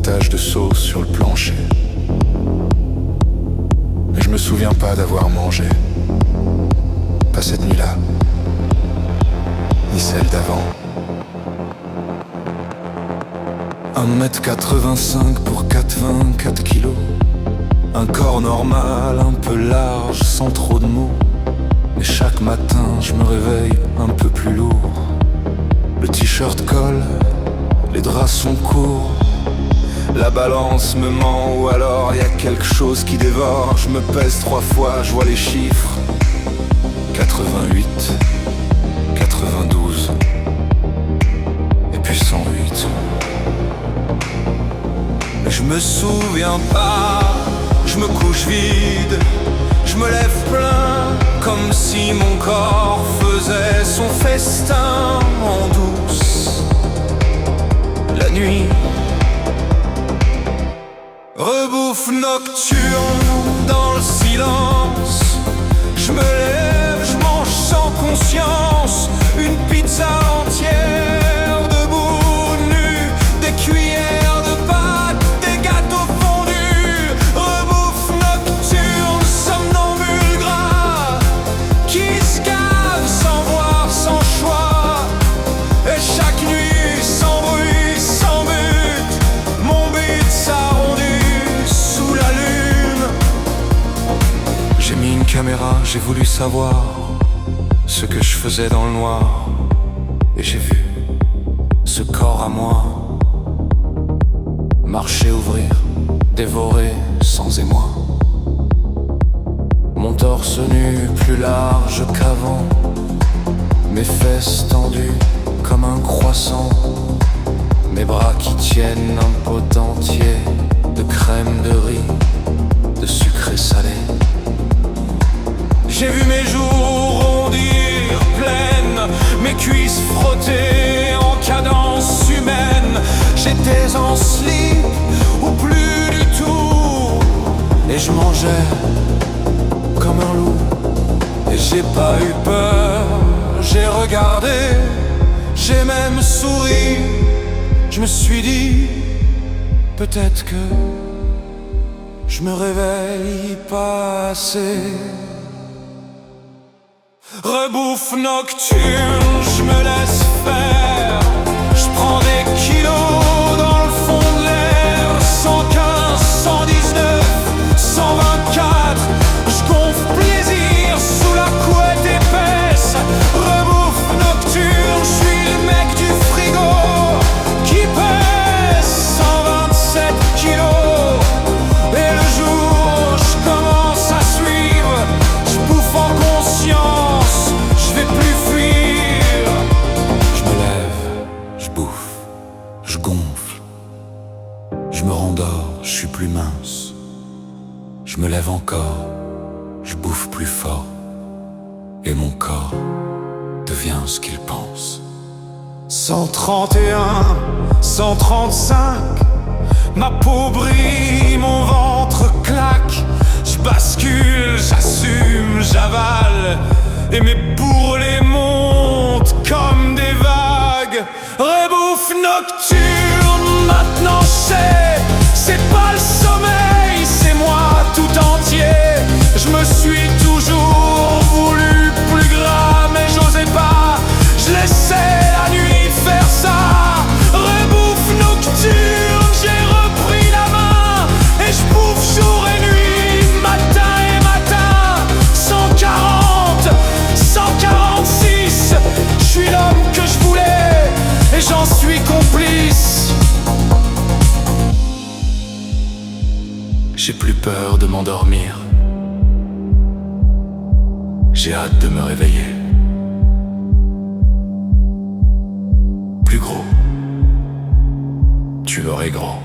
taches de sauce sur le plancher. Mais je me souviens pas d'avoir mangé. Pas cette nuit-là, ni celle d'avant. 1m85 pour 84 kilos. Un corps normal, un peu large, sans trop de mots. Mais chaque matin, je me réveille un peu plus lourd. Le t-shirt colle, les draps sont courts. La balance me ment ou alors y a quelque chose qui dévore. Je me pèse 3 fois, je vois les chiffres. 88, 92 et puis 108. Mais je me souviens pas, je me couche vide, je me lève plein, comme si mon corps faisait son festin en douce. La nuit, rebouffe nocturne dans le silence. Je me lève, je mange sans conscience, une pizza entière, debout, nu, des cuillères de pâte, des gâteaux fondus. Rebouffe nocturne, somnambule gras, qui se gave sans voir, sans choix. Et chaque nuit, sans bruit, sans but, mon but s'arrondit sous la lune. J'ai mis une caméra, j'ai voulu savoir ce que je faisais dans le noir. Et j'ai vu ce corps à moi marcher, ouvrir, dévorer sans émoi. Mon torse nu plus large qu'avant, mes fesses tendues comme un croissant, mes bras qui tiennent un pot entier de crème de riz, de sucré salé. J'ai vu mes joues rondir pleines, mes cuisses frotter en cadence humaine. J'étais en slip ou plus du tout, et je mangeais comme un loup. Et j'ai pas eu peur, j'ai regardé, j'ai même souri. Je me suis dit, peut-être que je me réveille pas assez. Rebouffe nocturne, je me laisse faire. Je prends des kilos dans le fond de l'air. 115, 119, 124. Je gonfle plaisir sous la couette épaisse. Rebouffe nocturne, je suis le mec du frigo qui pèse 127 kilos. Et le jour, je commence à suivre. Je bouffe en conscience, je vais plus fuir. Je me lève, je bouffe, je gonfle, je me rendors, je suis plus mince. Je me lève encore, je bouffe plus fort. Et mon corps devient ce qu'il pense. 131, 135, ma peau brille, mon ventre claque. Je bascule, j'assume, j'avale, et mes bourrelets montent comme des vagues. Rebouffe nocturne, maintenant je sais, c'est pas le sommeil, c'est moi tout entier. Je me suis toujours voulu plus gras, mais j'osais pas, je laissais la nuit faire ça. Rebouffe nocturne, j'ai repris la main, et je bouffe jour et nuit, matin et matin. 140, 146, je suis l'homme que je voulais, et j'en suis complice. J'ai plus peur de m'endormir, j'ai hâte de me réveiller. Plus gros, tu l'aurais grand.